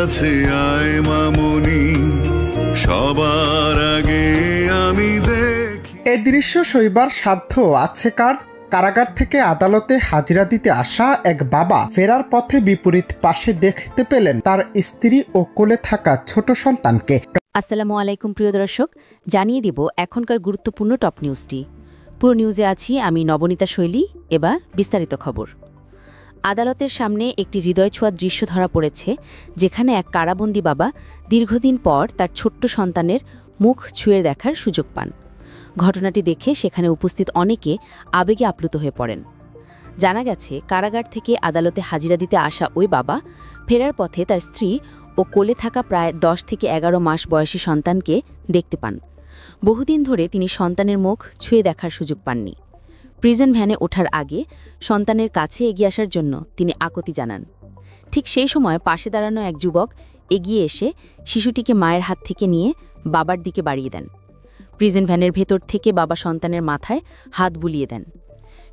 কাছে আয় মামুনি, সবার আগে আমি দেখি। এই দৃশ্য সইবার সাধ্য আছে কার? কারাগার থেকে আদালতে হাজিরা দিতে আসা এক বাবা ফেরার পথে বিপরীত পাশে দেখতে পেলেন তার স্ত্রী ও কোলে থাকা ছোট সন্তানকে। আসসালামু আলাইকুম প্রিয় দর্শক, জানিয়ে দিব এখনকার গুরুত্বপূর্ণ টপ নিউজটি। পুরো নিউজে আছি আমি নবনীতা শৈলী। এবার বিস্তারিত খবর। আদালতের সামনে একটি হৃদয়ছোঁয়া দৃশ্য ধরা পড়েছে, যেখানে এক কারাবন্দী বাবা দীর্ঘদিন পর তার ছোট্ট সন্তানের মুখ ছুঁয়ে দেখার সুযোগ পান। ঘটনাটি দেখে সেখানে উপস্থিত অনেকে আবেগে আপ্লুত হয়ে পড়েন। জানা গেছে, কারাগার থেকে আদালতে হাজিরা দিতে আসা ওই বাবা ফেরার পথে তার স্ত্রী ও কোলে থাকা প্রায় 10 থেকে 11 মাস বয়সী সন্তানকে দেখতে পান। বহুদিন ধরে তিনি সন্তানের মুখ ছুঁয়ে দেখার সুযোগ পাননি। প্রিজন ভ্যানে ওঠার আগে সন্তানের কাছে এগিয়ে আসার জন্য তিনি আকুতি জানান। ঠিক সেই সময় পাশে দাঁড়ানো এক যুবক এগিয়ে এসে শিশুটিকে মায়ের হাত থেকে নিয়ে বাবার দিকে বাড়িয়ে দেন। প্রিজন ভ্যানের ভেতর থেকে বাবা সন্তানের মাথায় হাত বুলিয়ে দেন।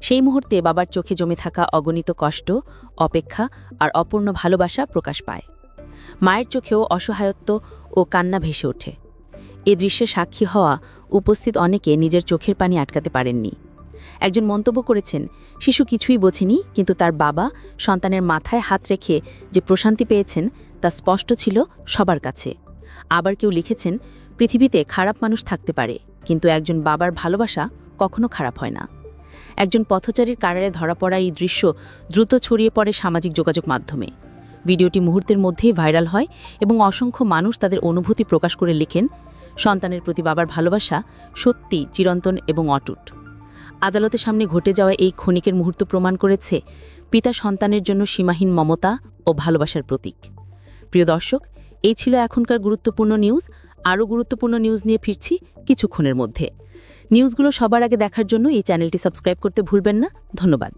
সেই মুহূর্তে বাবার চোখে জমে থাকা অগণিত কষ্ট, অপেক্ষা আর অপূর্ণ ভালোবাসা প্রকাশ পায়। মায়ের চোখেও অসহায়ত্ব ও কান্না ভেসে ওঠে। এ দৃশ্যে সাক্ষী হওয়া উপস্থিত অনেকে নিজের চোখের পানি আটকাতে পারেননি। একজন মন্তব্য করেছেন, শিশু কিছুই বোঝেনি, কিন্তু তার বাবা সন্তানের মাথায় হাত রেখে যে প্রশান্তি পেয়েছেন তা স্পষ্ট ছিল সবার কাছে। আবার কেউ লিখেছেন, পৃথিবীতে খারাপ মানুষ থাকতে পারে, কিন্তু একজন বাবার ভালোবাসা কখনো খারাপ হয় না। একজন পথচারীর কারারে ধরা পড়া এই দৃশ্য দ্রুত ছড়িয়ে পড়ে সামাজিক যোগাযোগ মাধ্যমে। ভিডিওটি মুহূর্তের মধ্যেই ভাইরাল হয় এবং অসংখ্য মানুষ তাদের অনুভূতি প্রকাশ করে লিখেন, সন্তানের প্রতি বাবার ভালোবাসা সত্যি চিরন্তন এবং অটুট। আদালতের সামনে ঘটে যাওয়া এই ক্ষণিকের মুহূর্ত প্রমাণ করেছে পিতা সন্তানের জন্য সীমাহীন মমতা ও ভালোবাসার প্রতীক। প্রিয় দর্শক, এই ছিল এখনকার গুরুত্বপূর্ণ নিউজ। আরও গুরুত্বপূর্ণ নিউজ নিয়ে ফিরছি কিছুক্ষণের মধ্যে। নিউজগুলো সবার আগে দেখার জন্য এই চ্যানেলটি সাবস্ক্রাইব করতে ভুলবেন না। ধন্যবাদ।